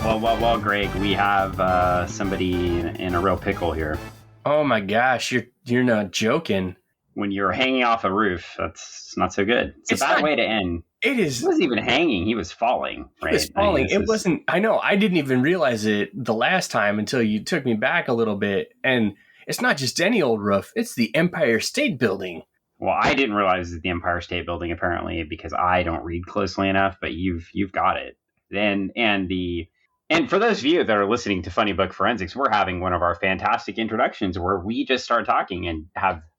Well, Greg, we have somebody in a real pickle here. Oh my gosh, you're not joking. When you're hanging off a roof, that's not so good. It's a bad way to end. It is. He wasn't even hanging; he was falling. Right? He was falling. It wasn't. I know. I didn't even realize it the last time until you took me back a little bit. And it's not just any old roof; it's the Empire State Building. Well, I didn't realize it was the Empire State Building apparently because I don't read closely enough. But you've got it. And for those of you that are listening to Funny Book Forensics, we're having one of our fantastic introductions where we just start talking and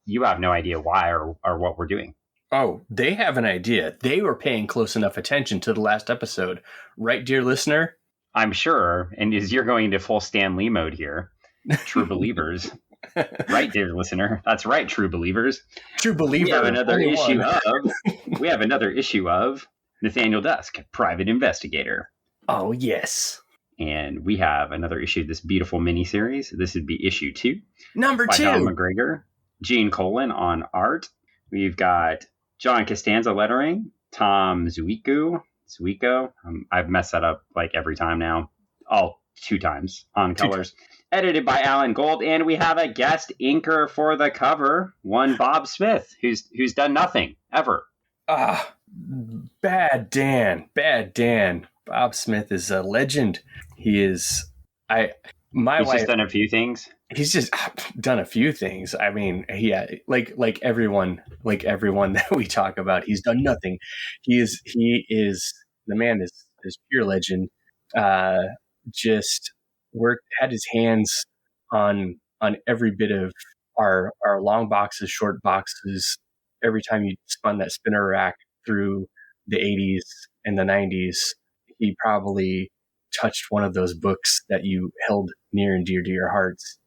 you have no idea why or what we're doing. Oh, they have an idea. They were paying close enough attention to the last episode. Right, dear listener? I'm sure. And as you're going to full Stan Lee mode here, true believers. Right, dear listener. That's right, true believers. True believer. We have another issue of Nathaniel Dusk, private investigator. Oh, yes. And we have another issue of this beautiful miniseries. This would be issue 2. Number 2. By McGregor, Gene Colan on art. We've got John Constanza lettering, Tom Ziuko. I've messed that up like every time now. All 2 times on colors. Edited by Alan Gold. And we have a guest inker for the cover, one Bob Smith, who's done nothing ever. Bad Dan. Bob Smith is a legend. He is. He's just done a few things. He's just done a few things. I mean, like everyone that we talk about, he's done nothing. He is the man is pure legend. Just had his hands on every bit of our long boxes, short boxes. Every time you spun that spinner rack through the 80s and the 90s, he probably touched one of those books that you held near and dear to your hearts.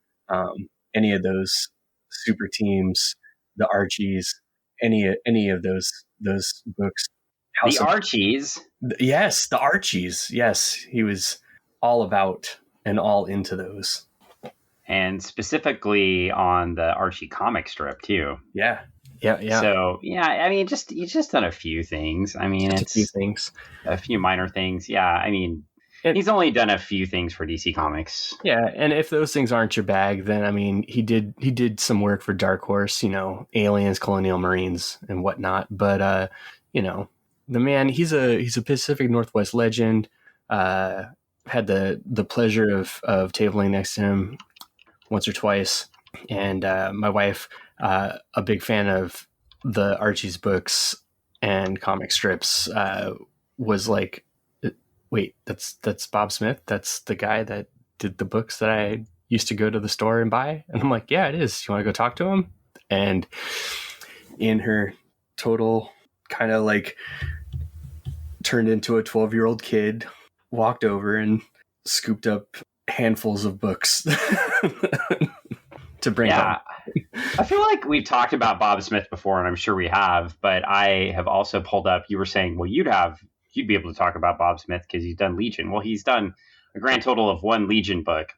Any of those super teams, the Archies, any of those books. The Archies? Yes, the Archies. Yes, he was all about and all into those. And specifically on the Archie comic strip too. Yeah. So I mean, he's just done a few things. I mean, just a few minor things. Yeah, I mean, he's only done a few things for DC Comics. Yeah, and if those things aren't your bag, then I mean, he did some work for Dark Horse, Aliens, Colonial Marines, and whatnot. But the man, he's a Pacific Northwest legend. Had the pleasure of tabling next to him once or twice, and my wife, a big fan of the Archie's books and comic strips, was like, wait, that's Bob Smith? That's the guy that did the books that I used to go to the store and buy? And I'm like, yeah, it is. You want to go talk to him? And in her total kind of like turned into a 12-year-old kid, walked over and scooped up handfuls of books to bring home. I feel like we've talked about Bob Smith before, and I'm sure we have, but I have also pulled up, you were saying, well, you'd be able to talk about Bob Smith because he's done Legion. Well, he's done a grand total of 1 Legion book.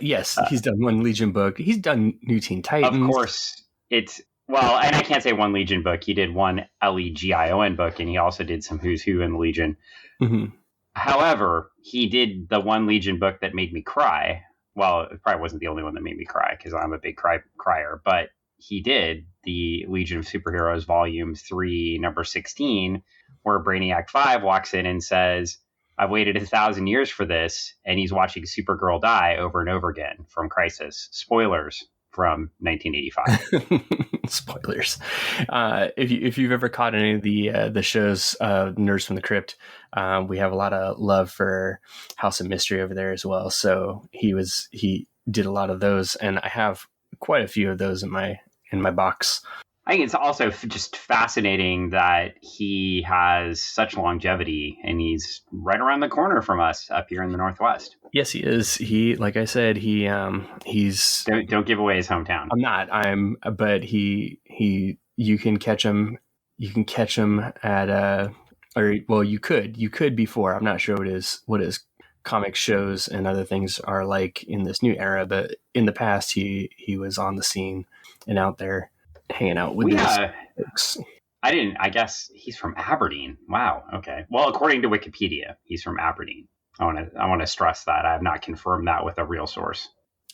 Yes, he's done 1 Legion book. He's done New Teen Titans. Of course, and I can't say 1 Legion book. He did 1 Legion book, and he also did some Who's Who in the Legion. Mm-hmm. However, he did the 1 Legion book that made me cry. Well, it probably wasn't the only one that made me cry because I'm a big crier, but he did the Legion of Superheroes Volume 3, number 16, where Brainiac 5 walks in and says, I've waited 1,000 years for this, and he's watching Supergirl die over and over again from Crisis. Spoilers from 1985. Spoilers. If you've ever caught any of the shows, Nerds from the Crypt, we have a lot of love for House of Mystery over there as well. So he did a lot of those, and I have quite a few of those in my box. I think it's also just fascinating that he has such longevity, and he's right around the corner from us up here in the Northwest. Yes, he is. He, like I said, he's don't give away his hometown. I'm not. But you can catch him. You can catch him at you could before. I'm not sure what his comic shows and other things are like in this new era, but in the past he was on the scene and out there hanging out with these folks. I guess he's from Aberdeen. Wow. Okay. Well, according to Wikipedia, he's from Aberdeen. I want to stress that. I have not confirmed that with a real source.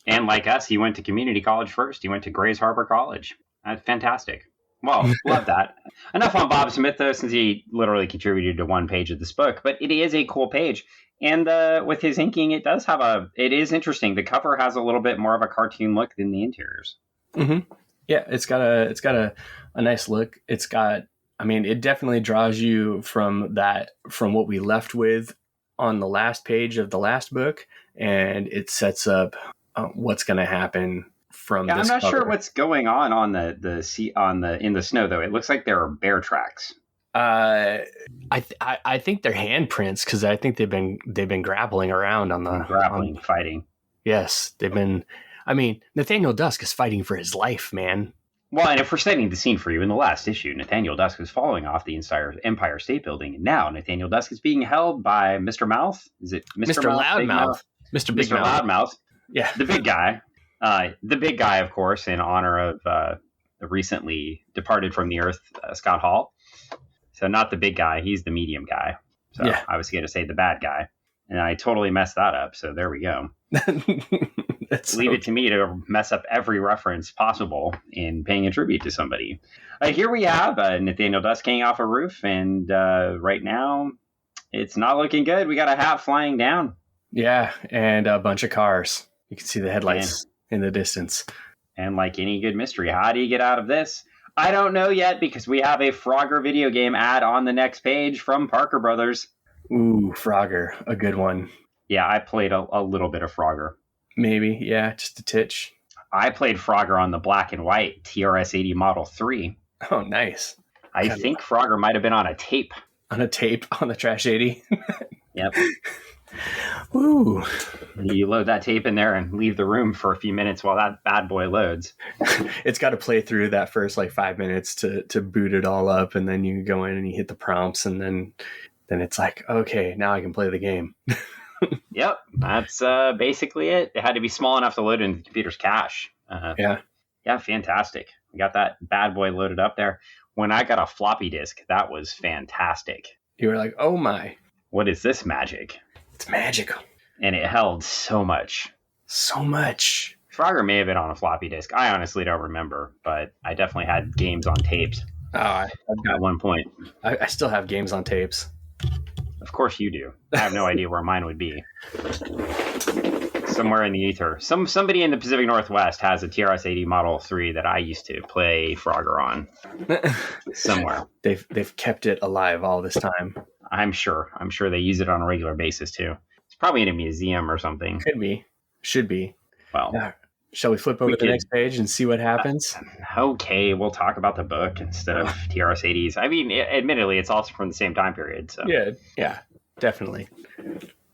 And like us, he went to community college first. He went to Grays Harbor College. That's fantastic. Well, love that. Enough on Bob Smith, though, since he literally contributed to one page of this book. But it is a cool page. And with his inking, it is interesting. The cover has a little bit more of a cartoon look than the interiors. Mm-hmm. Yeah, it's got a nice look. It's got, I mean, it definitely draws you from what we left with on the last page of the last book. And it sets up what's going to happen from this I'm not cover. sure what's going on in the snow, though. It looks like there are bear tracks. I think they're handprints, because I think they've been grappling around fighting. Yes, they've been. I mean, Nathaniel Dusk is fighting for his life, man. Well, and if we're setting the scene for you, in the last issue, Nathaniel Dusk was falling off the Empire State Building, and now Nathaniel Dusk is being held by Mr. Mouth. Is it Mr. Loudmouth? Mr. Big Mr. Mouth. Loudmouth. Yeah, the big guy. The big guy, of course, in honor of the recently departed from the earth, Scott Hall. So not the big guy, he's the medium guy. So yeah. I was going to say the bad guy, and I totally messed that up. So there we go. Leave it to me to mess up every reference possible in paying a tribute to somebody. Here we have Nathaniel Dusk hanging off a roof, and right now it's not looking good. We got a hat flying down. Yeah, and a bunch of cars. You can see the headlights in the distance. And like any good mystery, how do you get out of this? I don't know yet, because we have a Frogger video game ad on the next page from Parker Brothers. Ooh, Frogger, a good one. Yeah, I played a little bit of Frogger. Maybe, yeah, just a titch. I played Frogger on the black and white TRS-80 Model 3. Oh, nice. I think Frogger might have been on a tape. On a tape on the Trash 80? Yep. Woo. You load that tape in there and leave the room for a few minutes while that bad boy loads. It's got to play through that first 5 minutes to boot it all up, and then you go in and you hit the prompts, and then it's like, okay, now I can play the game. Yep, that's basically it. It had to be small enough to load into the computer's cache. Yeah, fantastic. We got that bad boy loaded up there. When I got a floppy disk, that was fantastic. You were like, oh my. What is this magic? It's magical. And it held so much. So much. Frogger may have been on a floppy disk. I honestly don't remember, but I definitely had games on tapes. Oh, I've got at one point. I still have games on tapes. Of course you do. I have no idea where mine would be. Somewhere in the ether. Somebody in the Pacific Northwest has a TRS-80 Model 3 that I used to play Frogger on. Somewhere. They've kept it alive all this time. I'm sure they use it on a regular basis too. It's probably in a museum or something. Could be. Should be. Well, shall we flip over to the next page and see what happens? Okay, we'll talk about the book instead of TRS-80s. I mean, admittedly, it's also from the same time period. So yeah, definitely.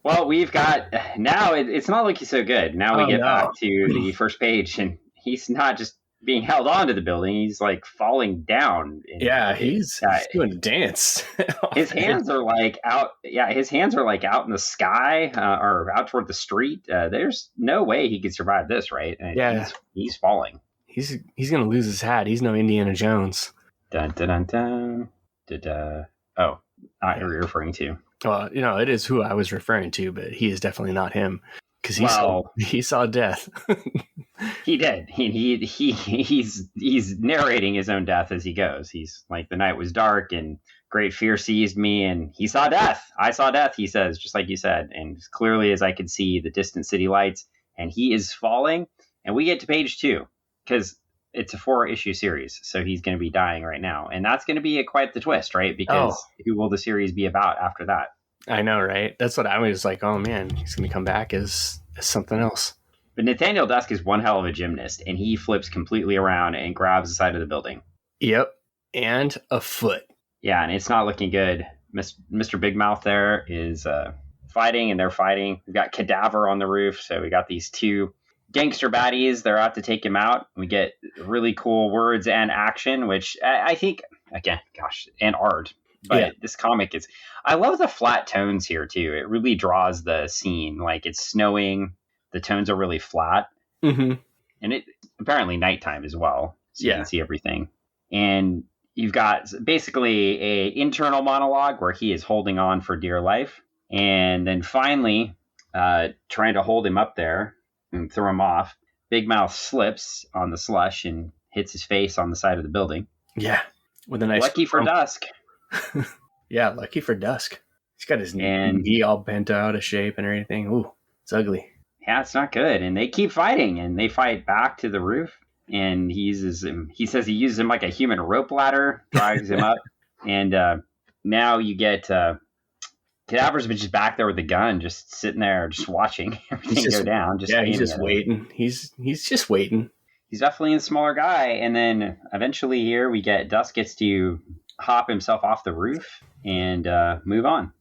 Well, we've got now. It's not looking so good. Now we get back to the first page, and he's not just being held onto the building. He's falling down. Yeah, he's doing a dance. His hands are out. Yeah, his hands are out in the sky or out toward the street. There's no way he could survive this, right? Yeah, he's falling. He's gonna lose his hat. He's no Indiana Jones. Dun dun dun dun. Da-da. Oh, not who you're referring to. Well, it is who I was referring to, but he is definitely not him, because he saw death. He did. He's narrating his own death as he goes. He's like, the night was dark and great fear seized me, and he saw death. I saw death, he says, just like you said. And as clearly as I could see the distant city lights, and he is falling. And we get to page 2, because it's a 4-issue series. So he's going to be dying right now. And that's going to be quite the twist, right? Because who will the series be about after that? I know, right? That's what I was like, oh man, he's going to come back as something else. But Nathaniel Dusk is one hell of a gymnast, and he flips completely around and grabs the side of the building. Yep, and a foot. Yeah, and it's not looking good. Mr. Big Mouth there is fighting, and they're fighting. We've got Cadaver on the roof, so we got these 2 gangster baddies. They're out to take him out. We get really cool words and action, which I think, again, and art. But This comic is... I love the flat tones here, too. It really draws the scene. It's snowing. The tones are really flat. Mm-hmm. And it apparently nighttime as well. So you can see everything. And you've got basically a internal monologue where he is holding on for dear life. And then finally, trying to hold him up there and throw him off, Big Mouth slips on the slush and hits his face on the side of the building. Yeah. With a nice lucky for Dusk. Yeah, lucky for Dusk. He's got his knee all bent out of shape and everything. Ooh, it's ugly. Yeah, it's not good. And they keep fighting, and they fight back to the roof. And he says he uses him like a human rope ladder, drives him up. And now you get Cadaver's just back there with the gun, just sitting there, just watching everything go down. He's just waiting. He's just waiting. He's definitely a smaller guy. And then eventually here we get Dusk gets to hop himself off the roof and move on.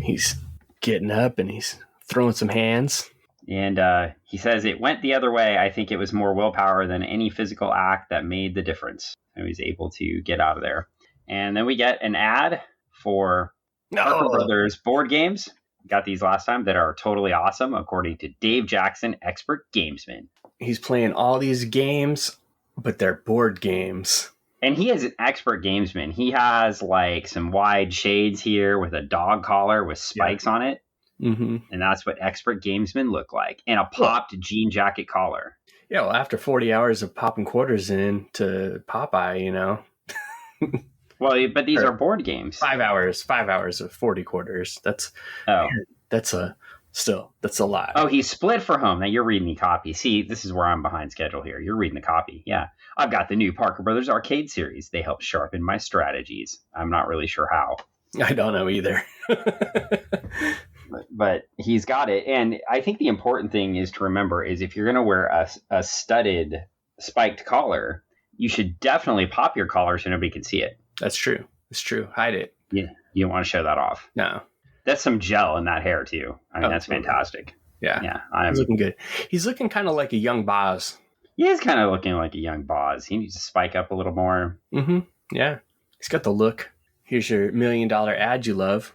He's getting up and he's throwing some hands. And he says, it went the other way. I think it was more willpower than any physical act that made the difference. And he's able to get out of there. And then we get an ad for Parker Brothers board games. Got these last time that are totally awesome, according to Dave Jackson, expert gamesman. He's playing all these games, but they're board games. And he is an expert gamesman. He has like some wide shades here with a dog collar with spikes on it. Mm-hmm. And that's what expert gamesmen look like. And a popped jean jacket collar. Yeah, well, after 40 hours of popping quarters into Popeye, you know. Well, but these are board games. 5 hours of 40 quarters. That's a lot. Oh, he split for home. Now you're reading the copy. See, this is where I'm behind schedule here. You're reading the copy. Yeah. I've got the new Parker Brothers arcade series. They help sharpen my strategies. I'm not really sure how. I don't know either. But he's got it. And I think the important thing is to remember is if you're going to wear a studded spiked collar, you should definitely pop your collar so nobody can see it. That's true. It's true. Hide it. Yeah. You don't want to show that off. No. That's some gel in that hair too. I mean, that's fantastic. Yeah. Yeah. He's looking good. He's looking kind of like a young Boz. He is kind of looking like a young Boz. He needs to spike up a little more. Mm-hmm. Yeah. He's got the look. Here's your $1 million ad you love.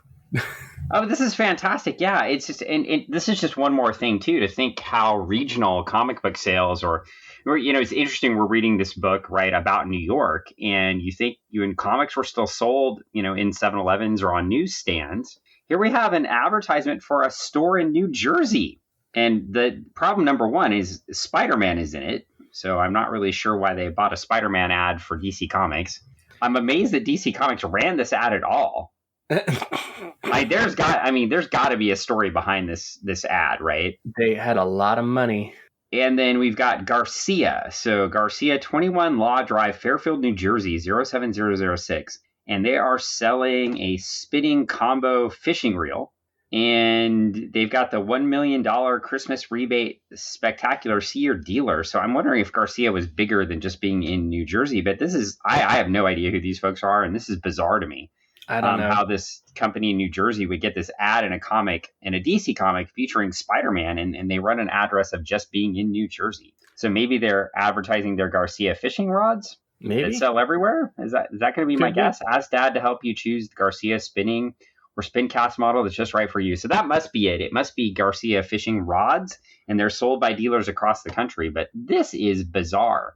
Oh, this is fantastic. Yeah, it's just, and this is just one more thing too, to think how regional comic book sales or, you know, it's interesting. We're reading this book, right, about New York, and you think comics were still sold, you know, in 7-Elevens or on newsstands. Here we have an advertisement for a store in New Jersey. And the problem number one is Spider-Man is in it. So I'm not really sure why they bought a Spider-Man ad for DC Comics. I'm amazed that DC Comics ran this ad at all. There's got to be a story behind this ad, right? They had a lot of money. And then we've got Garcia. So Garcia, 21 Law Drive, Fairfield, New Jersey, 07006. And they are selling a spinning combo fishing reel. And they've got the $1 million Christmas rebate spectacular see your dealer. So I'm wondering if Garcia was bigger than just being in New Jersey. But this is, I have no idea who these folks are. And this is bizarre to me. I don't know how this company in New Jersey would get this ad in a comic, in a DC comic featuring Spider-Man, and they run an address of just being in New Jersey. So maybe they're advertising their Garcia fishing rods that sell everywhere. Is that going to be my guess? Ask Dad to help you choose the Garcia spinning or spin cast model that's just right for you. So that must be it. It must be Garcia fishing rods, and they're sold by dealers across the country. But this is bizarre.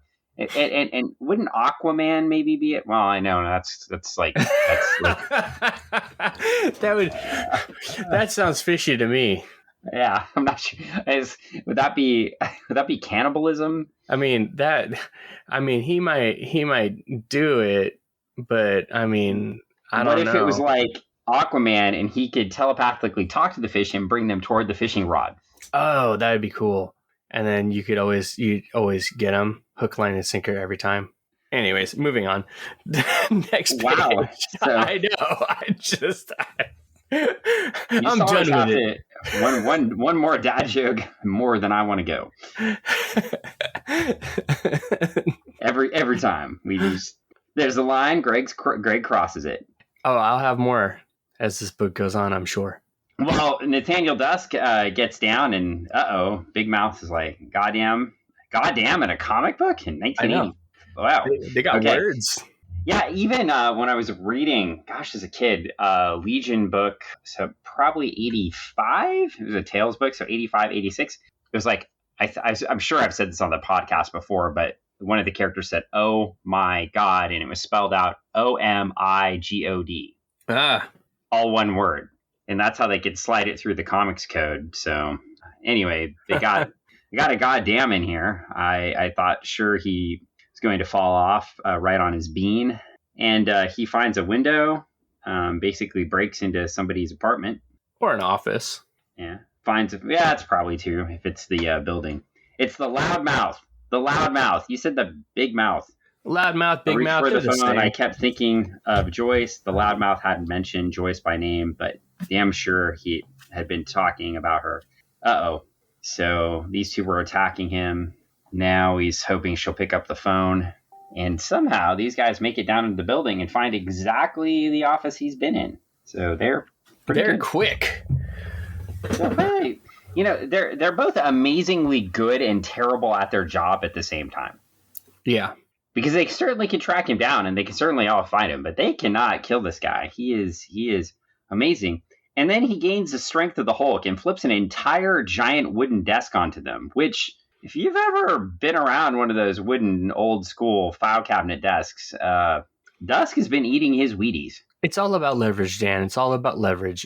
And wouldn't Aquaman maybe be it? Well, I know that's like that sounds fishy to me. Yeah, I'm not sure. Would that be cannibalism? I mean he might do it, but I mean I don't know. What if it was like Aquaman and he could telepathically talk to the fish and bring them toward the fishing rod? Oh, that would be cool. And then you'd always get them hook, line, and sinker every time. Anyways, moving on. Next page. Wow. So, I know. I'm done with it. One more dad joke more than I want to go. Every time there's a line. Greg crosses it. Oh, I'll have more as this book goes on, I'm sure. Well, Nathaniel Dusk gets down, and Big Mouth is like, goddamn, in a comic book in 1980. Wow, they got words. Yeah, even when I was reading, as a kid, Legion book, so probably 85. It was a Tales book, so 85, 86. It was like, I'm sure I've said this on the podcast before, but one of the characters said, "Oh my God," and it was spelled out OMIGOD. All one word. and that's how they could slide it through the comics code. So anyway, they got a goddamn in here. I thought sure he was going to fall off right on his bean, and he finds a window, basically breaks into somebody's apartment or an office. Yeah, it's probably two if it's the building. It's the loud mouth. The loud mouth. You said the big mouth. Loud mouth, big mouth. For the phone, I kept thinking of Joyce. The loud mouth hadn't mentioned Joyce by name, but damn sure he had been talking about her. Uh-oh. So these two were attacking him. Now he's hoping she'll pick up the phone. And somehow these guys make it down into the building and find exactly the office he's been in. So they're quick. So, hey, they're both amazingly good and terrible at their job at the same time. Yeah. Because they certainly can track him down and they can certainly all find him, but they cannot kill this guy. He is amazing. And then he gains the strength of the Hulk and flips an entire giant wooden desk onto them, which, if you've ever been around one of those wooden old school file cabinet desks, Dusk has been eating his Wheaties. It's all about leverage, Dan. It's all about leverage.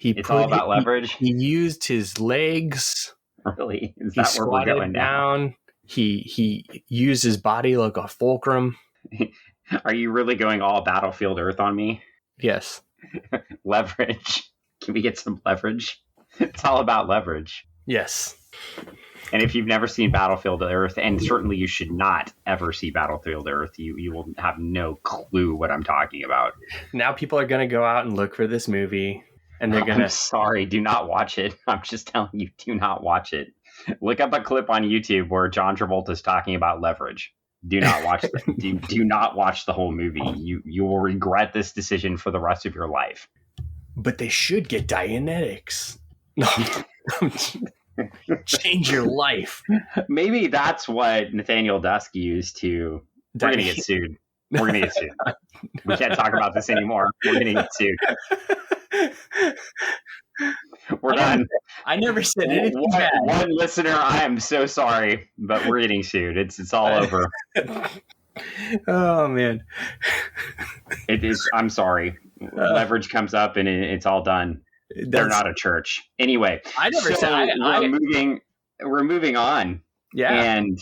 It's all about leverage. He used his legs. Really? Is that where we're going down? He used his body like a fulcrum. Are you really going all Battlefield Earth on me? Yes. Leverage. Can we get some leverage? It's all about leverage. Yes. And if you've never seen Battlefield Earth, and certainly you should not ever see Battlefield Earth, you will have no clue what I'm talking about. Now people are going to go out and look for this movie. And they're gonna. I'm sorry, do not watch it. I'm just telling you, do not watch it. Look up a clip on YouTube where John Travolta is talking about leverage. Do not watch it. do not watch the whole movie. You will regret this decision for the rest of your life. But they should get Dianetics. No, change your life. Maybe that's what Nathaniel Dusk used to. We're gonna get sued. We're gonna get sued. We can't talk about this anymore. We're gonna get sued. We're done. I never said anything bad. One listener, I am so sorry, but we're getting sued. It's all over. Oh man, it is. I'm sorry. Leverage comes up and it's all done. They're not a church. Anyway, I never said. We're moving on. Yeah, and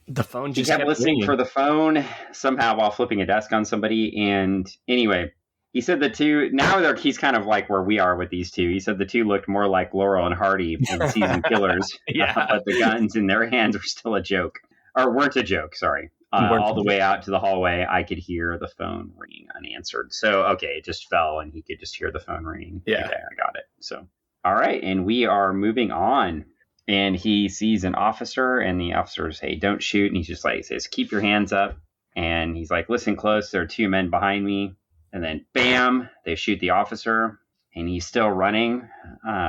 the phone just kept listening ringing for the phone somehow while flipping a desk on somebody. And anyway. He said the two, he's kind of like where we are with these two. He said the two looked more like Laurel and Hardy in Seasoned Killers. But the guns in their hands were still a joke. Or weren't a joke, sorry. All the way out to the hallway, I could hear the phone ringing unanswered. So, okay, it just fell and he could just hear the phone ringing. Yeah. Okay, I got it. So, all right, and we are moving on. And he sees an officer, and the officer says, hey, don't shoot. And he's just like, says, keep your hands up. And he's like, listen close, there are two men behind me. And then, bam, they shoot the officer, and he's still running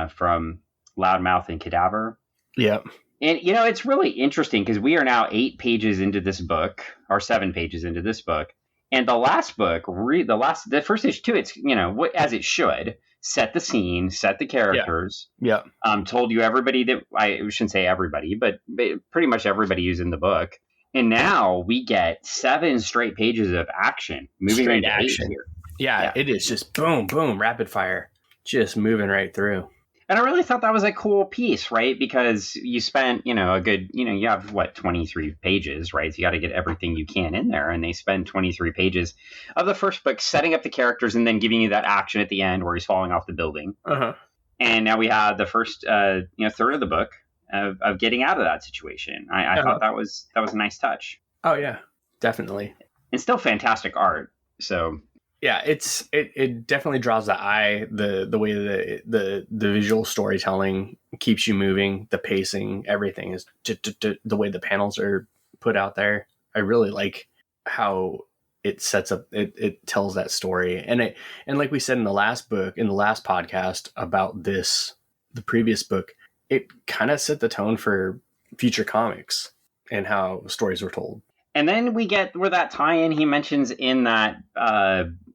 from Loudmouth and Cadaver. Yep. And, it's really interesting because we are now 8 pages into this book, or 7 pages into this book. And the last book, the first issue too, it's, as it should, set the scene, set the characters. Yeah. Told you everybody that, I shouldn't say everybody, but pretty much everybody who's in the book. And now we get 7 straight pages of action, moving straight into action. here. Yeah, it is just boom, boom, rapid fire, just moving right through. And I really thought that was a cool piece, right? Because you spent, a good, you have 23 pages, right? So you got to get everything you can in there. And they spend 23 pages of the first book setting up the characters and then giving you that action at the end where he's falling off the building. Uh-huh. And now we have the first, third of the book of getting out of that situation. I thought that was a nice touch. Oh yeah, definitely. And still fantastic art. So yeah, it definitely draws the eye. The way the visual storytelling keeps you moving, the pacing, everything is the way the panels are put out there. I really like how it sets up. It tells that story, and like we said in the last podcast about the previous book. It kind of set the tone for future comics and how stories were told. And then we get where that tie-in he mentions in that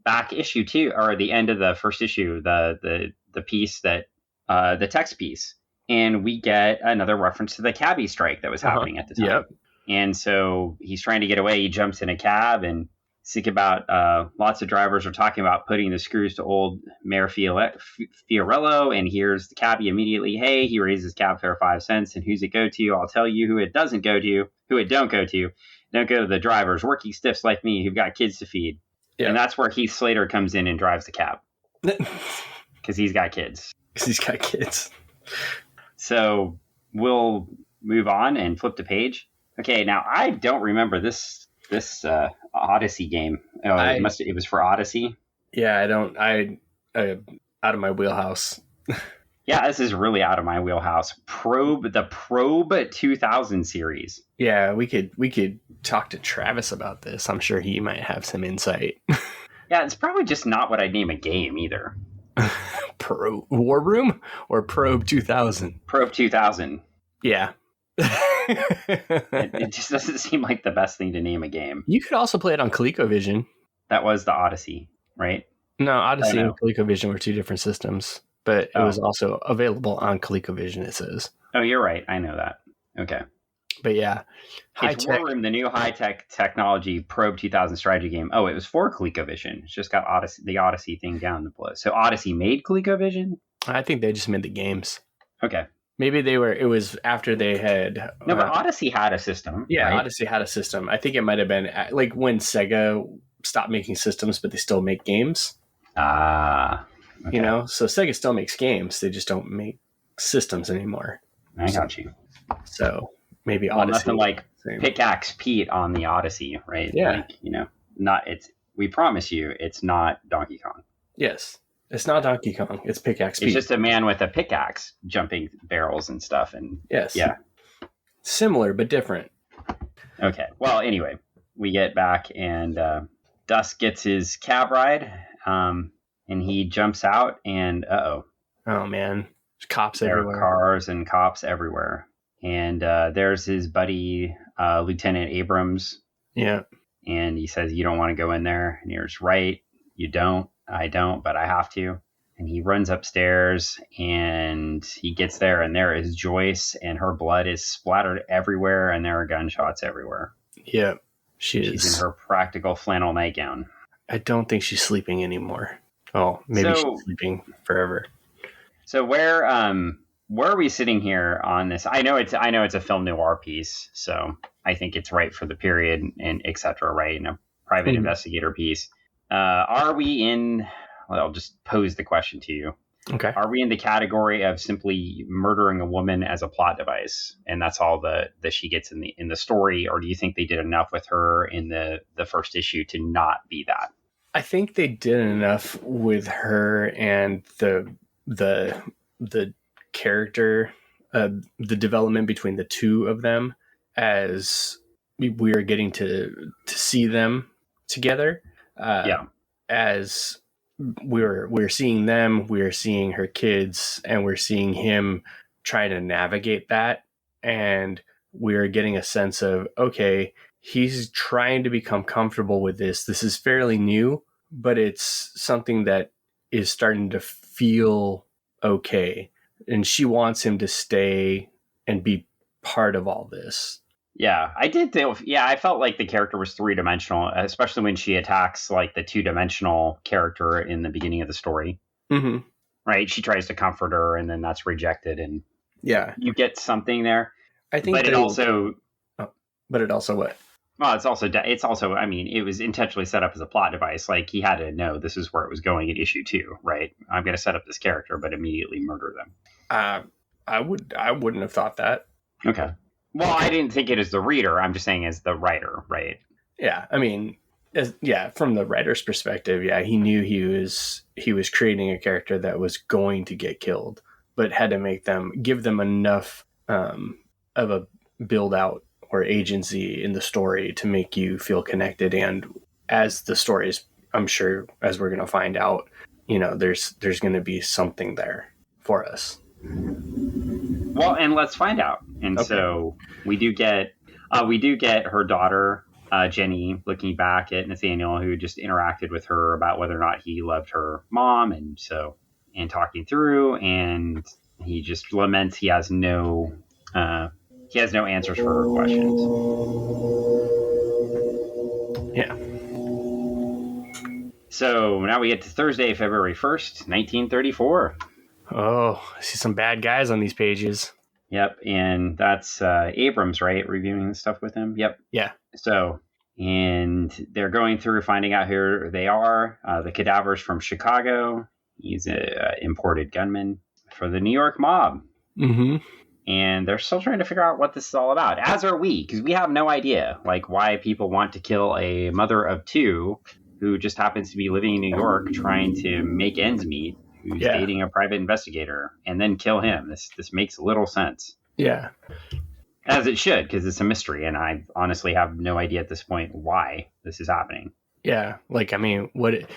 back issue too, or the end of the first issue, the piece that the text piece, and we get another reference to the cabbie strike that was happening at the time. Yep. And so he's trying to get away. He jumps in a cab and Think about lots of drivers are talking about putting the screws to old Mayor Fiorello, and here's the cabbie immediately. Hey, he raises cab fare 5 cents, and who's it go to? I'll tell you who it don't go to. Don't go to the drivers, working stiffs like me who've got kids to feed. Yeah. And that's where Heath Slater comes in and drives the cab. Because he's got kids. So we'll move on and flip the page. Okay, now I don't remember this Odyssey game. It was for Odyssey. Yeah, out of my wheelhouse. Yeah, this is really out of my wheelhouse. The Probe 2000 series. Yeah, we could talk to Travis about this. I'm sure he might have some insight. Yeah, it's probably just not what I'd name a game either. War Room or Probe 2000? Probe 2000. Yeah. It just doesn't seem like the best thing to name a game. You could also play it on ColecoVision. That was the Odyssey, right? No, Odyssey and ColecoVision were two different systems, but it was also available on ColecoVision, it says. Oh, you're right. I know that. Okay. But yeah. It's War Room, the new high-tech technology Probe 2000 strategy game. Oh, it was for ColecoVision. It's just got the Odyssey thing down the below. So Odyssey made ColecoVision? I think they just made the games. Okay. Maybe it was after they had... No, but Odyssey had a system. Yeah, right? Odyssey had a system. I think it might have been like when Sega stopped making systems, but they still make games. Okay. You know? So Sega still makes games. They just don't make systems anymore. I got you. So maybe Odyssey... Nothing like Pickaxe Pete on the Odyssey, right? Yeah. Like, we promise you, it's not Donkey Kong. Yes. It's not Donkey Kong. It's Pickaxe Pete. It's just a man with a pickaxe jumping barrels and stuff. And yes. Yeah. Similar, but different. Okay. Well, anyway, we get back and Dusk gets his cab ride and he jumps out and oh man. There's cops everywhere. There are cars and cops everywhere. And there's his buddy, Lieutenant Abrams. Yeah. And he says, you don't want to go in there. And you're right. You don't. I don't, but I have to. And he runs upstairs and he gets there and there is Joyce and her blood is splattered everywhere and there are gunshots everywhere. Yeah, she's in her practical flannel nightgown. I don't think she's sleeping anymore. Oh, maybe she's sleeping forever. So where are we sitting here on this? I know it's a film noir piece, so I think it's right for the period and etc. Right, and a private investigator piece. Are we in? Well, I'll just pose the question to you. Okay. Are we in the category of simply murdering a woman as a plot device, and that's all that she gets in the story, or do you think they did enough with her in the first issue to not be that? I think they did enough with her and the character, the development between the two of them, as we are getting to see them together. As we're seeing them, we're seeing her kids, and we're seeing him trying to navigate that, and we're getting a sense of, okay, he's trying to become comfortable with this. This is fairly new, but it's something that is starting to feel okay, and she wants him to stay and be part of all this. Yeah, I did think. Yeah, I felt like the character was 3-dimensional, especially when she attacks like the 2-dimensional character in the beginning of the story. Mm-hmm. Right, she tries to comfort her, and then that's rejected, and you get something there. I think, but it also what? Well, it's also. I mean, it was intentionally set up as a plot device. Like he had to know this is where it was going in issue 2, right? I'm going to set up this character, but immediately murder them. I wouldn't have thought that. Okay. Well, I didn't think it as the reader. I'm just saying as the writer, right? Yeah, I mean, from the writer's perspective, yeah, he knew he was creating a character that was going to get killed, but had to give them enough of a build out or agency in the story to make you feel connected. And as the stories, I'm sure, as we're going to find out, there's going to be something there for us. Well, and let's find out. And okay. So we do get her daughter, Jenny, looking back at Nathaniel, who just interacted with her about whether or not he loved her mom, and talking through, and he just laments he has no answers for her questions. Yeah. So now we get to Thursday, February 1st, 1934. Oh, I see some bad guys on these pages. Yep, and that's Abrams, right? Reviewing the stuff with him. Yep. Yeah. So, and they're going through finding out who they are. The cadaver's from Chicago. He's an imported gunman for the New York mob. Mm-hmm. And they're still trying to figure out what this is all about, as are we, because we have no idea, like, why people want to kill a mother of two who just happens to be living in New York trying to make ends meet, who's dating a private investigator, and then kill him. This makes little sense. Yeah. As it should, because it's a mystery, and I honestly have no idea at this point why this is happening. Yeah, like, I mean, what did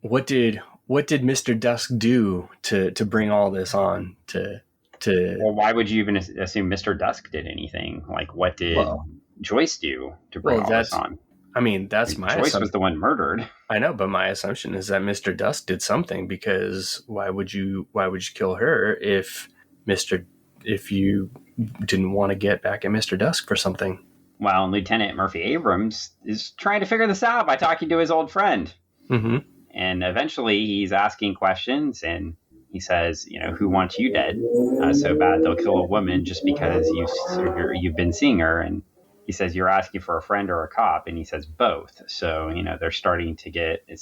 Mr. Dusk do to bring all this on to Well, why would you even assume Mr. Dusk did anything? Like, what did Joyce do to bring all this on? I mean, that's my Joyce was the one murdered. I know, but my assumption is that Mr. Dusk did something, because why would you kill her if you didn't want to get back at Mr. Dusk for something? Well, and Lieutenant Murphy Abrams is trying to figure this out by talking to his old friend. Mm-hmm. And eventually he's asking questions, and he says, who wants you dead? So bad they'll kill a woman just because you've been seeing her. And he says, you're asking for a friend or a cop? And he says both. So, they're starting to get a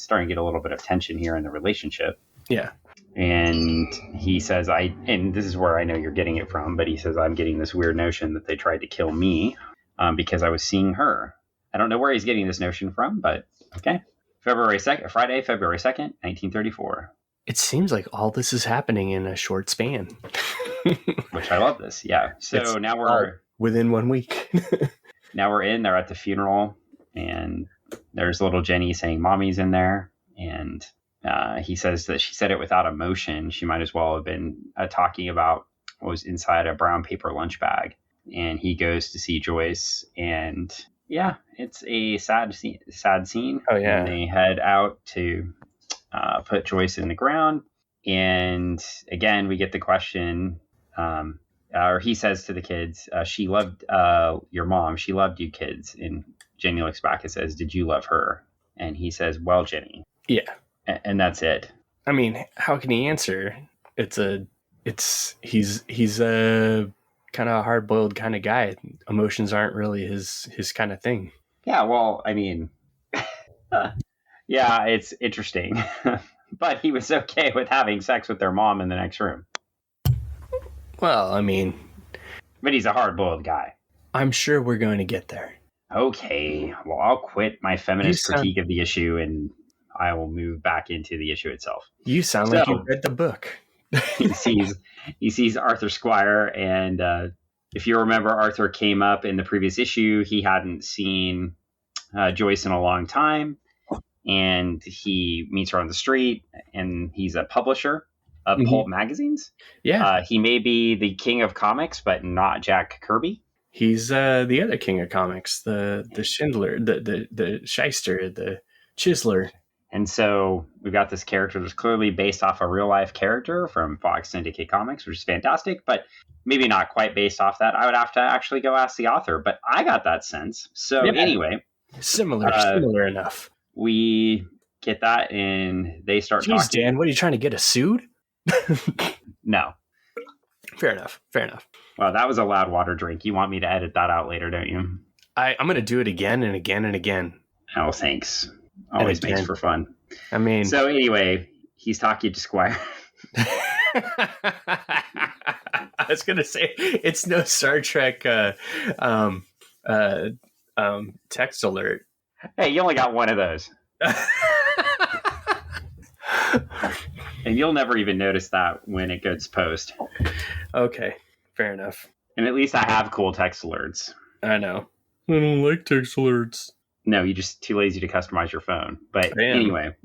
little bit of tension here in the relationship. Yeah. And he says, and this is where I know you're getting it from, but he says, I'm getting this weird notion that they tried to kill me because I was seeing her. I don't know where he's getting this notion from, but okay. Friday, February 2nd, 1934. It seems like all this is happening in a short span. Which I love this, yeah. So now we're... within 1 week. Now they're at the funeral, and there's little Jenny saying mommy's in there, and he says that she said it without emotion. She might as well have been talking about what was inside a brown paper lunch bag. And he goes to see Joyce, and yeah, it's a sad scene. Oh, yeah. And they head out to put Joyce in the ground. And again, we get the question, or he says to the kids, she loved your mom. She loved you kids. And Jenny looks back and says, did you love her? And he says, well, Jenny. Yeah. And that's it. I mean, how can he answer? He's a kind of a hard-boiled kind of guy. Emotions aren't really his kind of thing. Yeah, well, I mean, yeah, it's interesting. But he was okay with having sex with their mom in the next room. Well, I mean... But he's a hard-boiled guy. I'm sure we're going to get there. Okay, well, I'll quit my feminist critique of the issue, and I will move back into the issue itself. You sound like you read the book. he sees Arthur Squire, and if you remember, Arthur came up in the previous issue. He hadn't seen Joyce in a long time, and he meets her on the street, and he's a publisher of pulp magazines. Yeah. He may be the king of comics, but not Jack Kirby. He's the other king of comics, the Schindler, the shyster, the chiseler. And so we've got this character that's clearly based off a real life character from Fox Syndicate Comics, which is fantastic, but maybe not quite based off that. I would have to actually go ask the author, but I got that sense. So anyway. Similar enough. We get that, and they start talking. Dan, what are you trying to get us sued? No. Fair enough. Well, that was a loud water drink. You want me to edit that out later, don't you? I'm going to do it again and again and again. Oh, thanks. Always makes for fun. I mean... So anyway, he's talking to Squire. I was going to say, it's no Star Trek text alert. Hey, you only got one of those. And you'll never even notice that when it gets post. Okay, fair enough. And at least I have cool text alerts. I know. I don't like text alerts. No, you're just too lazy to customize your phone. But anyway.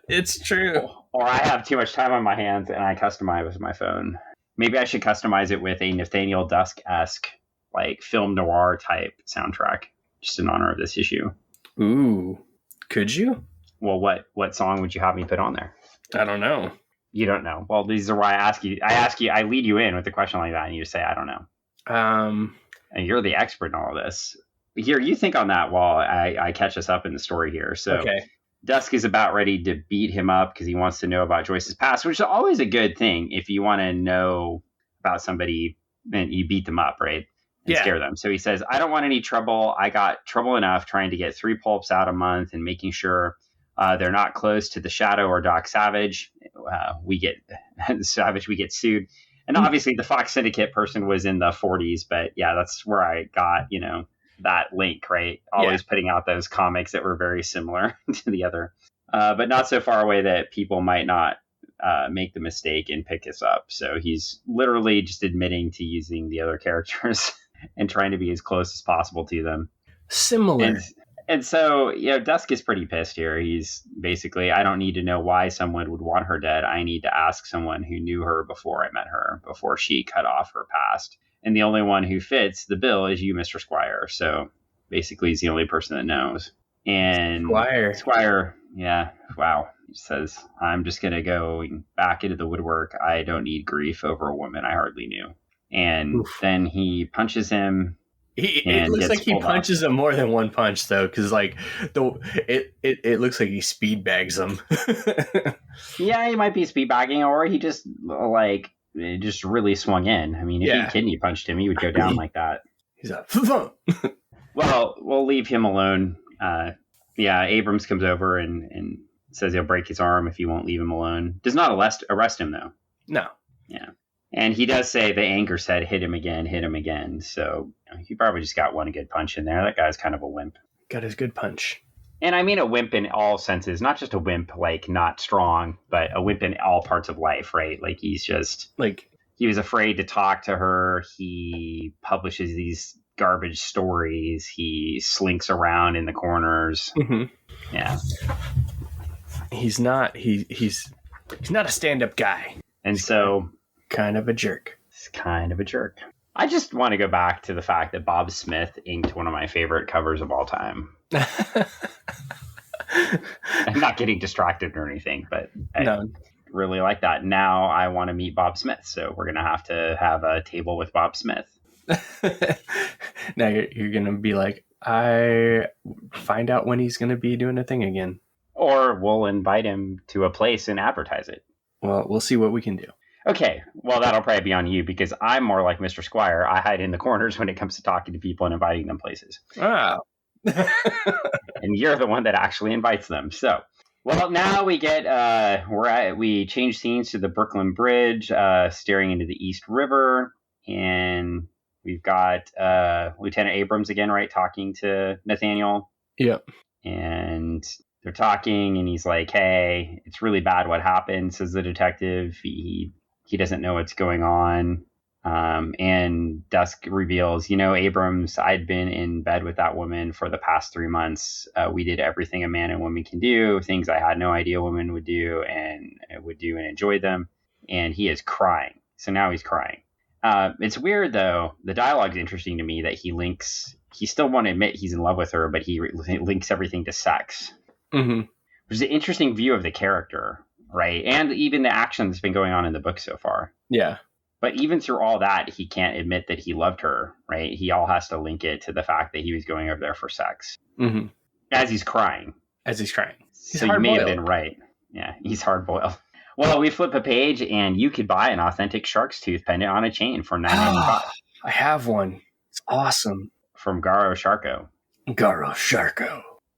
It's true. Or I have too much time on my hands and I customize with my phone. Maybe I should customize it with a Nathaniel Dusk-esque, like film noir type soundtrack, just in honor of this issue. Ooh. Could you? Well, what song would you have me put on there? I don't know. You don't know. Well, these are why I lead you in with a question like that, and you say, I don't know. And you're the expert in all of this. Here, you think on that while I catch us up in the story here. So Okay. Dusk is about ready to beat him up because he wants to know about Joyce's past, which is always a good thing if you want to know about somebody and you beat them up, right? And scare them. So he says, I don't want any trouble. I got trouble enough trying to get 3 pulps out a month and making sure they're not close to the Shadow or Doc Savage. We get sued. And obviously the Fox Syndicate person was in the 40s, but yeah, that's where I got, that link, right? Always putting out those comics that were very similar to the other, but not so far away that people might not make the mistake and pick us up. So he's literally just admitting to using the other characters and trying to be as close as possible to them. Similar. And so, Dusk is pretty pissed here. He's basically, I don't need to know why someone would want her dead. I need to ask someone who knew her before I met her, before she cut off her past. And the only one who fits the bill is you, Mr. Squire. So basically, he's the only person that knows. And Squire, yeah, wow. He says, I'm just going to go back into the woodwork. I don't need grief over a woman I hardly knew. And then he punches him. It looks like he punches him more than one punch, though, because like it looks like he speed bags him. Yeah, he might be speed bagging, or he just really swung in. I mean, if he kidney punched him, he would go down like that. He's like, well, we'll leave him alone. Abrams comes over and says he'll break his arm if you won't leave him alone. Does not arrest him though. No. Yeah. And he does say the anger said, hit him again. So he probably just got one good punch in there. That guy's kind of a wimp. Got his good punch. And I mean a wimp in all senses, not just a wimp, like not strong, but a wimp in all parts of life, right? Like he's just like, he was afraid to talk to her. He publishes these garbage stories. He slinks around in the corners. Mm-hmm. Yeah. He's not a stand-up guy. And so... kind of a jerk. It's kind of a jerk. I just want to go back to the fact that Bob Smith inked one of my favorite covers of all time. I'm not getting distracted or anything, but I really like that. Now I want to meet Bob Smith, so we're going to have a table with Bob Smith. Now you're going to be like, I find out when he's going to be doing a thing again. Or we'll invite him to a place and advertise it. Well, we'll see what we can do. Okay, well, that'll probably be on you because I'm more like Mr. Squire. I hide in the corners when it comes to talking to people and inviting them places. Oh. And you're the one that actually invites them. So, well, now we get, we change scenes to the Brooklyn Bridge, staring into the East River. And we've got Lieutenant Abrams again, right, talking to Nathaniel. Yep. And they're talking, and he's like, hey, it's really bad what happened, says the detective. He doesn't know what's going on. And Dusk reveals, Abrams, I'd been in bed with that woman for the past 3 months. We did everything a man and woman can do, things I had no idea women would do and enjoy them. And he is crying. So now he's crying. It's weird, though. The dialogue's interesting to me that he still won't admit he's in love with her, but he links everything to sex. Mm-hmm. Which is an interesting view of the character. Right. And even the action that's been going on in the book so far. Yeah. But even through all that, he can't admit that he loved her. Right. He all has to link it to the fact that he was going over there for sex. Mm-hmm. As he's crying. So you may have been right. Yeah. He's hard boiled. Well, we flip a page and you could buy an authentic shark's tooth pendant on a chain for $9.95. I have one. It's awesome. From Garo Sharko.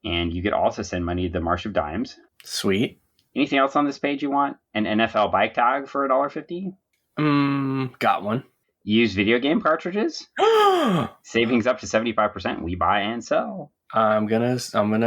And you could also send money to the Marsh of Dimes. Sweet. Anything else on this page you want? An NFL bike tag for $1.50? Got one. Used video game cartridges? Savings up to 75%. We buy and sell. I'm gonna send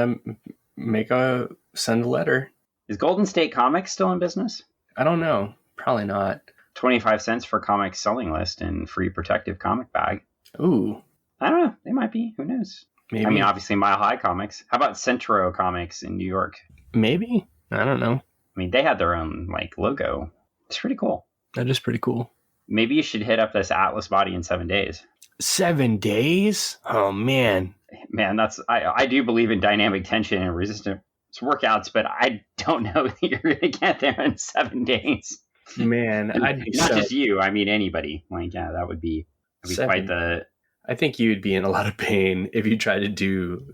a letter. Is Golden State Comics still in business? I don't know. Probably not. 25 cents for comics selling list and free protective comic bag. Ooh. I don't know. They might be. Who knows? Maybe. I mean, obviously Mile High Comics. How about Centro Comics in New York? Maybe. I don't know. I mean, they had their own logo. It's pretty cool. That is pretty cool. Maybe you should hit up this Atlas body in 7 days. 7 days? Oh, man. Man, I do believe in dynamic tension and resistance workouts, but I don't know that you're going to get there in 7 days. Man, I'd be not just you. I mean, anybody. That would be quite the I think you'd be in a lot of pain if you try to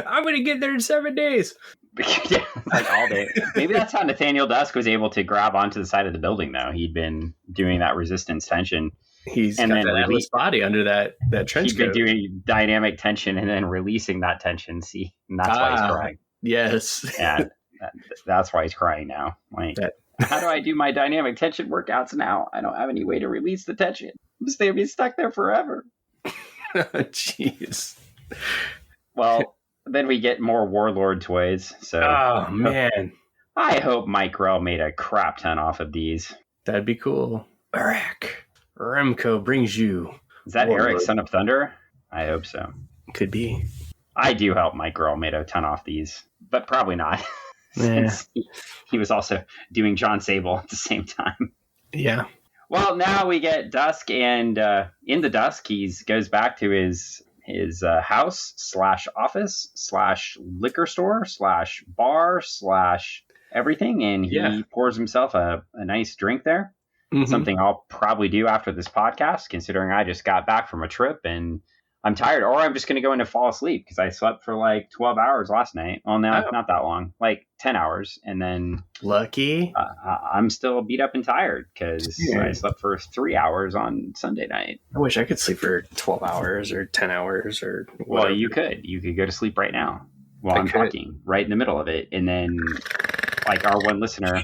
I'm going to get there in 7 days. Yeah, like all day. Maybe that's how Nathaniel Dusk was able to grab onto the side of the building, though. He'd been doing that resistance tension. He's got that Atlas body under that trench coat. He'd been doing dynamic tension and then releasing that tension. See, and that's why he's crying. Yes. Yeah, that's why he's crying now. Like, how do I do my dynamic tension workouts now? I don't have any way to release the tension. I'm just going to be stuck there forever. Jeez. Well, then we get more Warlord toys. So, oh, man. I hope Mike Grell made a crap ton off of these. That'd be cool. Eric, Remco brings you. Is that Warlord. Eric, Son of Thunder? I hope so. Could be. I do hope Mike Grell made a ton off these, but probably not. Since he was also doing John Sable at the same time. Yeah. Well, now we get Dusk, and in the Dusk, he goes back to his house / office / liquor store / bar / everything, and he pours himself a nice drink there. Mm-hmm. Something I'll probably do after this podcast, considering I just got back from a trip and I'm tired, or I'm just going to go in and fall asleep because I slept for like 12 hours last night. Well, no, not that long, like 10 hours. And then lucky, I'm still beat up and tired because I slept for 3 hours on Sunday night. I wish I could sleep for 12 hours or 10 hours or whatever. Well, you could go to sleep right now while I'm talking right in the middle of it. And then like our one listener,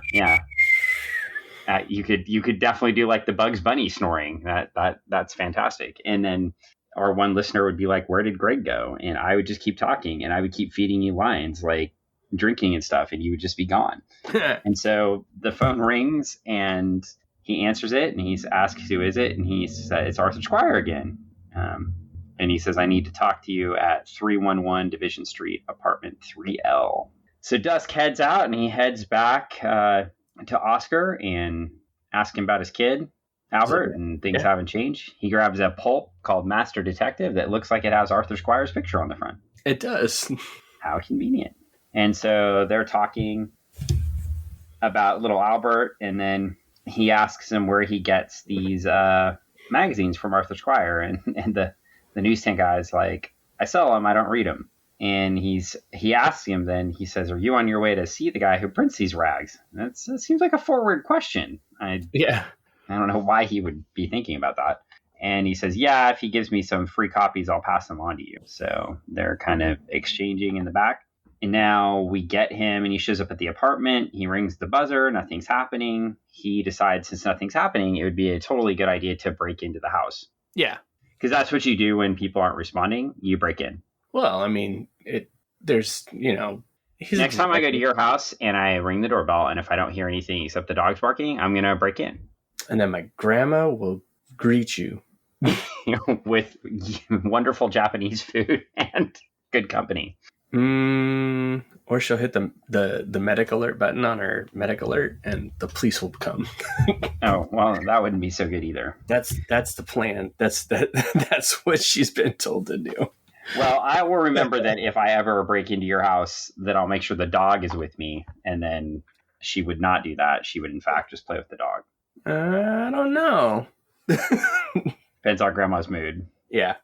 you could definitely do like the Bugs Bunny snoring. That's fantastic. And then our one listener would be like, where did Greg go? And I would just keep talking and I would keep feeding you lines like drinking and stuff, and you would just be gone. And so the phone rings and he answers it and he asks, who is it? And he says, it's Arthur Squire again. And he says, I need to talk to you at 311 Division Street, apartment 3L. So Dusk heads out and he heads back to Oscar and asks him about his kid, Albert, and things haven't changed. He grabs a pulp called Master Detective that looks like it has Arthur Squire's picture on the front. It does. How convenient. And so they're talking about little Albert, and then he asks him where he gets these magazines from Arthur Squire, and the newsstand guy's like, I sell them, I don't read them. And he asks him then, he says, are you on your way to see the guy who prints these rags? That seems like a forward question. I don't know why he would be thinking about that. And he says, yeah, if he gives me some free copies, I'll pass them on to you. So they're kind of exchanging in the back. And now we get him and he shows up at the apartment. He rings the buzzer. Nothing's happening. He decides since nothing's happening, it would be a totally good idea to break into the house. Yeah. Because that's what you do when people aren't responding. You break in. Well, I mean, next time I go to your house and I ring the doorbell, and if I don't hear anything except the dogs barking, I'm going to break in. And then my grandma will greet you with wonderful Japanese food and good company. Or she'll hit the medic alert button on her medic alert, and the police will come. Oh, well, that wouldn't be so good either. That's the plan. That's what she's been told to do. Well, I will remember that if I ever break into your house, that I'll make sure the dog is with me. And then she would not do that. She would, in fact, just play with the dog. I don't know. Depends on grandma's mood. Yeah.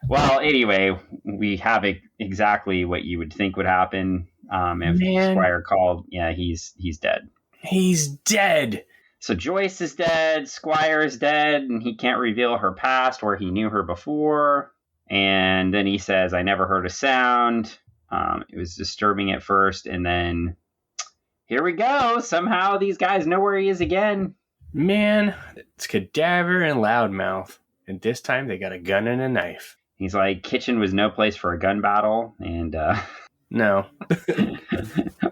Well, anyway, we have exactly what you would think would happen if Squire called. Yeah, he's dead. He's dead. So Joyce is dead. Squire is dead, and he can't reveal her past where he knew her before. And then he says, I never heard a sound. It was disturbing at first. And then here we go. Somehow these guys know where he is again. Man, it's Cadaver and Loud Mouth. And this time they got a gun and a knife. He's like, kitchen was no place for a gun battle. And no.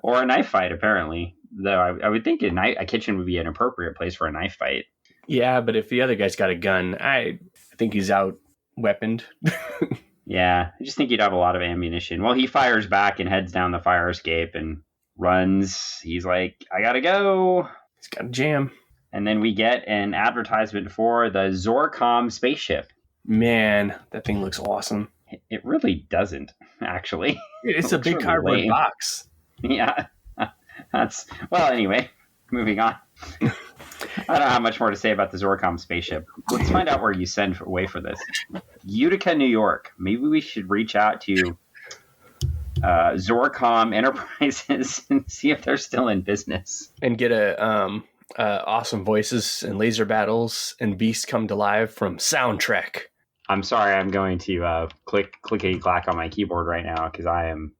Or a knife fight, apparently. Though I would think a kitchen would be an appropriate place for a knife fight. Yeah, but if the other guy's got a gun, I think he's out weaponed. Yeah, I just think he'd have a lot of ammunition. Well, he fires back and heads down the fire escape and runs. He's like, I gotta go. He's got a jam. And then we get an advertisement for the Zorcom spaceship. Man, that thing looks awesome. It really doesn't, actually. It's a big cardboard box. Yeah. Well, anyway, moving on. I don't have much more to say about the Zorcom spaceship. Let's find out where you send away for this. Utica, New York. Maybe we should reach out to Zorcom Enterprises and see if they're still in business. And get awesome voices and laser battles and beasts come to life from Soundtrack. I'm sorry, I'm going to clickety clack on my keyboard right now because I am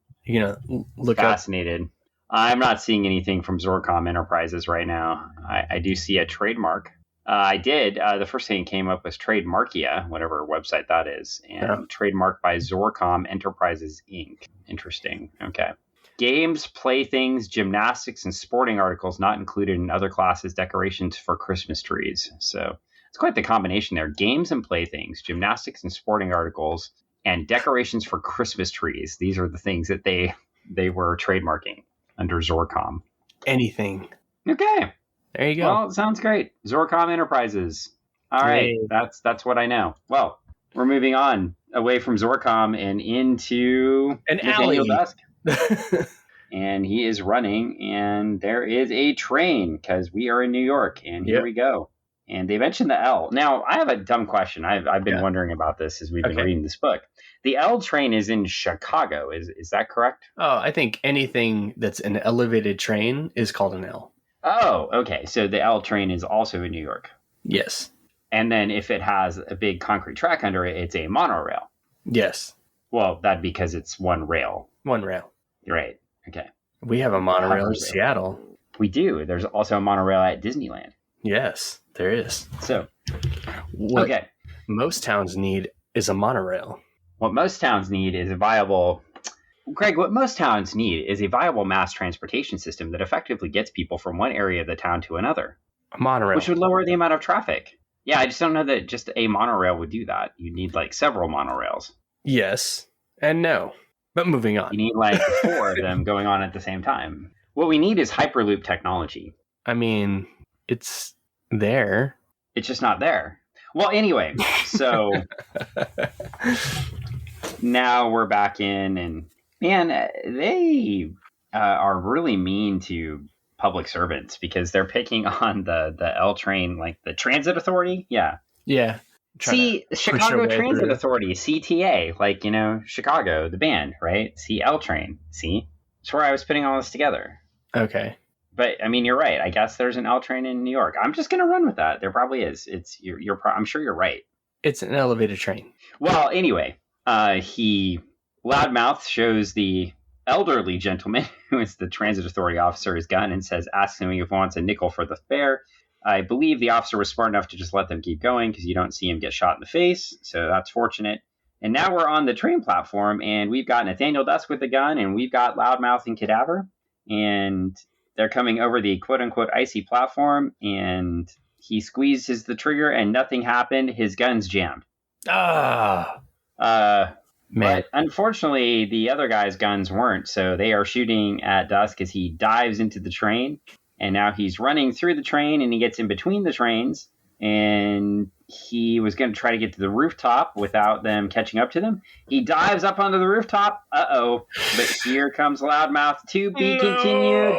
look fascinated. I'm not seeing anything from Zorcom Enterprises right now. I do see a trademark. I did. The first thing that came up was Trademarkia, whatever website that is, and trademarked by Zorcom Enterprises, Inc. Interesting. Okay. Games, playthings, gymnastics, and sporting articles not included in other classes, decorations for Christmas trees. So it's quite the combination there. Games and playthings, gymnastics and sporting articles, and decorations for Christmas trees. These are the things that they were trademarking under Zorcom. Anything. Okay. There you go. Well, it sounds great. Zorcom Enterprises. All right. That's what I know. Well, we're moving on away from Zorcom and into Nathaniel Dusk. And he is running, and there is a train because we are in New York, and here we go. And they mentioned the L. Now, I have a dumb question. I've been wondering about this as we've been reading this book. The L train is in Chicago. Is that correct? Oh, I think anything that's an elevated train is called an L. Oh, okay. So the L train is also in New York. Yes. And then if it has a big concrete track under it, it's a monorail. Yes. Well, that'd be because it's one rail. One rail. Right. Okay. We have a monorail in Seattle. We do. There's also a monorail at Disneyland. Yes, there is. So, what most towns need is a monorail. What most towns need is a viable mass transportation system that effectively gets people from one area of the town to another. A monorail. Which would lower the amount of traffic. Yeah, I just don't know that just a monorail would do that. You need like several monorails. Yes and no. But moving on. You need like 4 of them going on at the same time. What we need is Hyperloop technology. I mean, it's there. It's just not there. Well, anyway, so now we're back in, and man, they are really mean to public servants because they're picking on the L train, like the Transit Authority. Yeah. Yeah. See, Chicago Transit Authority, CTA, like, Chicago, the band, right? See, L train. See? That's where I was putting all this together. Okay. But I mean, you're right. I guess there's an L train in New York. I'm just gonna run with that. There probably is. I'm sure you're right. It's an elevated train. Well, anyway, Loudmouth shows the elderly gentleman who is the transit authority officer his gun and asks him if he wants a nickel for the fare. I believe the officer was smart enough to just let them keep going because you don't see him get shot in the face. So that's fortunate. And now we're on the train platform, and we've got Nathaniel Dusk with the gun, and we've got Loudmouth and Cadaver, and they're coming over the quote-unquote icy platform, and he squeezes the trigger, and nothing happened. His gun's jammed. Man. But unfortunately, the other guy's guns weren't, so they are shooting at Dusk as he dives into the train, and now he's running through the train, and he gets in between the trains, and he was going to try to get to the rooftop without them catching up to them. He dives up onto the rooftop. Uh-oh. But here comes Loudmouth to be continued.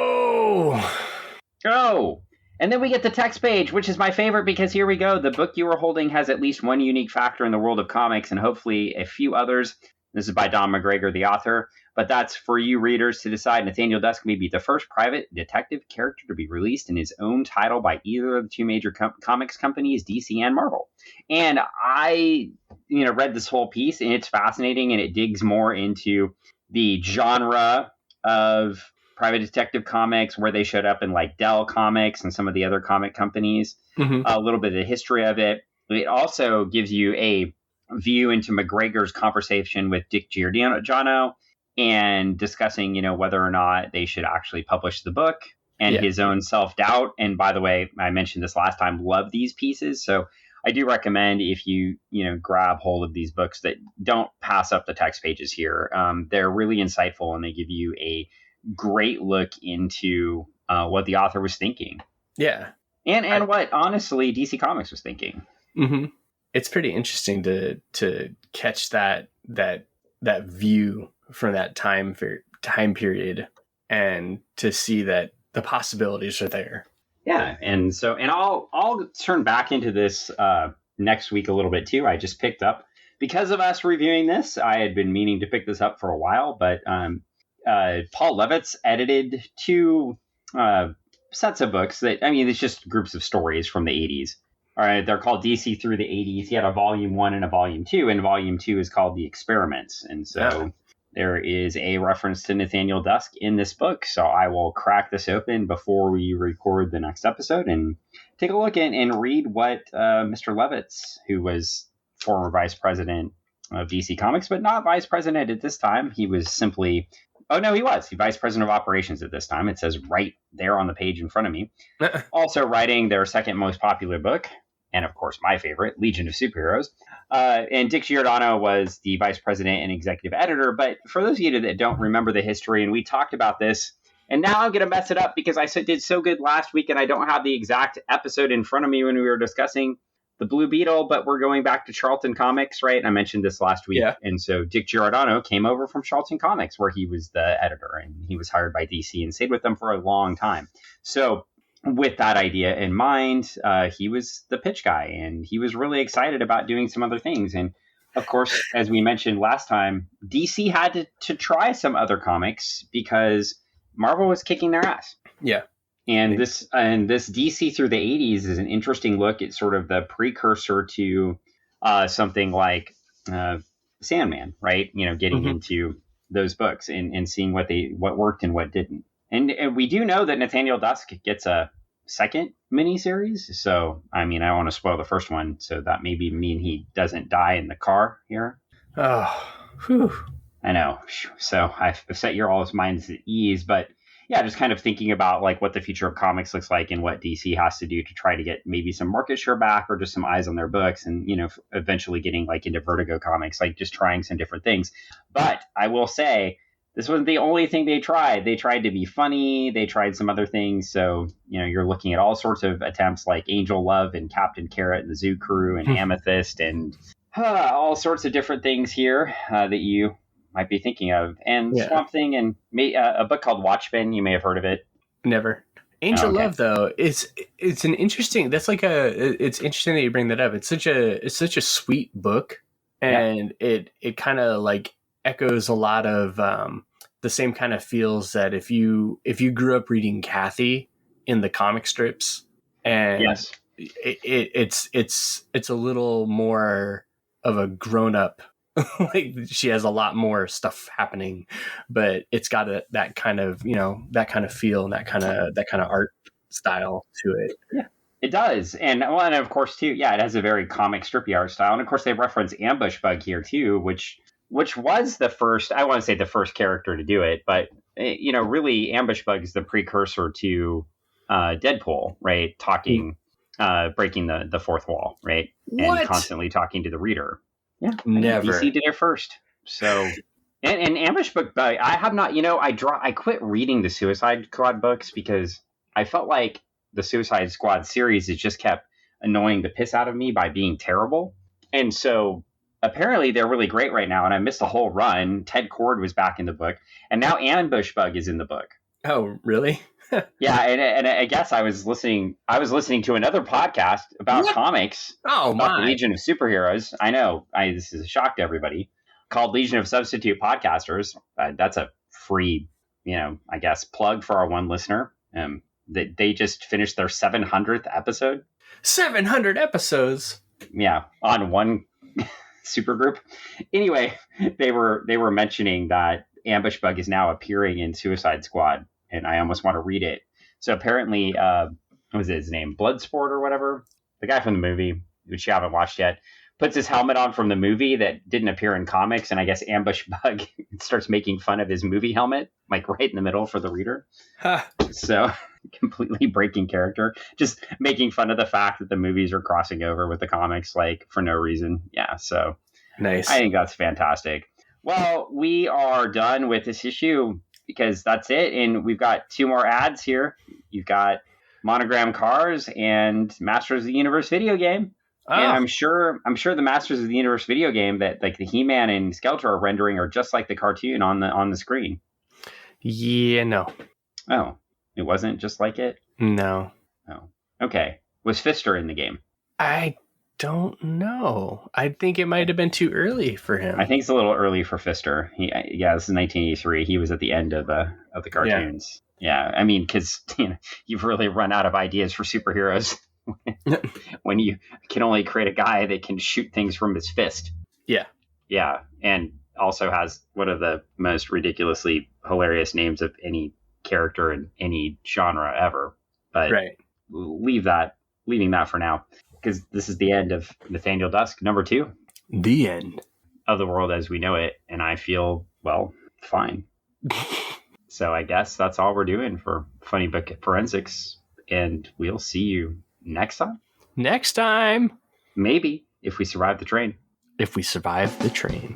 Oh. And then we get the text page, which is my favorite because here we go. The book you are holding has at least one unique factor in the world of comics and hopefully a few others. This is by Don McGregor, the author. But that's for you readers to decide. Nathaniel Dusk may be the first private detective character to be released in his own title by either of the two major comics companies, DC and Marvel. And I, read this whole piece, and it's fascinating, and it digs more into the genre of private detective comics, where they showed up in like Dell Comics and some of the other comic companies, a little bit of the history of it. It also gives you a view into McGregor's conversation with Dick Giordano and discussing, whether or not they should actually publish the book and his own self-doubt. And by the way, I mentioned this last time, love these pieces. So I do recommend if you, grab hold of these books that don't pass up the text pages here. They're really insightful and they give you a great look into what the author was thinking. Yeah. And what, honestly, DC Comics was thinking. Mm-hmm. It's pretty interesting to catch that view from that time period and to see that the possibilities are there. Yeah, and I'll turn back into this next week a little bit too. I just picked up because of us reviewing this. I had been meaning to pick this up for a while, but Paul Levitz edited two sets of books that it's just groups of stories from the 80s. All right, they're called DC through the 80s. He had a volume 1 and a volume 2, and volume 2 is called The Experiments, and so. There is a reference to Nathaniel Dusk in this book, so I will crack this open before we record the next episode and take a look and read what Mr. Levitz, who was former vice president of DC Comics, but not vice president at this time. He was simply, he was vice president of operations at this time. It says right there on the page in front of me. Also writing their second most popular book, and of course my favorite, Legion of Superheroes. And Dick Giordano was the vice president and executive editor. But for those of you that don't remember the history, and we talked about this, and now I'm going to mess it up because I did so good last week, and I don't have the exact episode in front of me when we were discussing the Blue Beetle, but we're going back to Charlton Comics, right? I mentioned this last week. Yeah. And so Dick Giordano came over from Charlton Comics, where he was the editor, and he was hired by DC and stayed with them for a long time. So with that idea in mind, he was the pitch guy, and he was really excited about doing some other things. And of course, as we mentioned last time, DC had to try some other comics because Marvel was kicking their ass. Yeah. And this DC through the 80s is an interesting look at sort of the precursor to something like Sandman, right? Getting into those books and seeing what worked and what didn't. And we do know that Nathaniel Dusk gets a second miniseries. So, I don't want to spoil the first one. So that maybe mean he doesn't die in the car here. Oh, whew. I know. So I've set your all's minds at ease. But yeah, just kind of thinking about like what the future of comics looks like and what DC has to do to try to get maybe some market share back or just some eyes on their books and, eventually getting like into Vertigo comics, like just trying some different things. But I will say, this wasn't the only thing they tried. They tried to be funny. They tried some other things. So, you're looking at all sorts of attempts like Angel Love and Captain Carrot and the Zoo Crew and Amethyst and all sorts of different things here that you might be thinking of. And Swamp Thing and a book called Watchmen. You may have heard of it. Never. Angel Love, though, it's an interesting. That's like it's interesting that you bring that up. It's such a sweet book, and it kind of like echoes a lot of the same kind of feels that if you grew up reading Kathy in the comic strips, and it's a little more of a grown up. Like she has a lot more stuff happening, but it's got that kind of that kind of feel and that kind of art style to it. Yeah, it does, and of course too. Yeah, it has a very comic strippy art style, and of course they reference Ambush Bug here too, which was the first. I want to say the first character to do it, but really Ambush Bug is the precursor to Deadpool, right? Talking, breaking the fourth wall, right, and constantly talking to the reader. Yeah, never. DC did it first. So, and Ambush Book, I have not. I quit reading the Suicide Squad books because I felt like the Suicide Squad series has just kept annoying the piss out of me by being terrible. And so, apparently, they're really great right now. And I missed the whole run. Ted Kord was back in the book, and now Ambush Bug is in the book. Oh, really? Yeah, and I guess I was listening to another podcast about comics. Oh, about the Legion of Superheroes. I know, this is a shock to everybody. Called Legion of Substitute Podcasters. That's a free, I guess, plug for our one listener. They just finished their 700th episode. 700 episodes. Yeah, on one supergroup. Anyway, they were mentioning that Ambush Bug is now appearing in Suicide Squad. And I almost want to read it. So apparently, what was his name? Bloodsport or whatever? The guy from the movie, which you haven't watched yet, puts his helmet on from the movie that didn't appear in comics. And I guess Ambush Bug starts making fun of his movie helmet, like right in the middle for the reader. So completely breaking character, just making fun of the fact that the movies are crossing over with the comics, like for no reason. Yeah. So nice. I think that's fantastic. Well, we are done with this issue, because that's it. And we've got two more ads here. You've got Monogram Cars and Masters of the Universe video game. Oh. And I'm sure the Masters of the Universe video game that like the He-Man and Skeletor are rendering are just like the cartoon on the screen. Yeah, no. Oh, it wasn't just like it? No. Oh, okay. Was Pfister in the game? I don't know. I think it might have been too early for him. I think it's a little early for Pfister. This is 1983. He was at the end of the cartoons. Yeah, I mean, because you've really run out of ideas for superheroes when you can only create a guy that can shoot things from his fist. Yeah, and also has one of the most ridiculously hilarious names of any character in any genre ever. But leaving that for now, because this is the end of Nathaniel Dusk, number 2. The end of the world as we know it, and I feel, well, fine. So I guess that's all we're doing for Funny Book Forensics, and we'll see you next time. Next time. Maybe, if we survive the train. If we survive the train.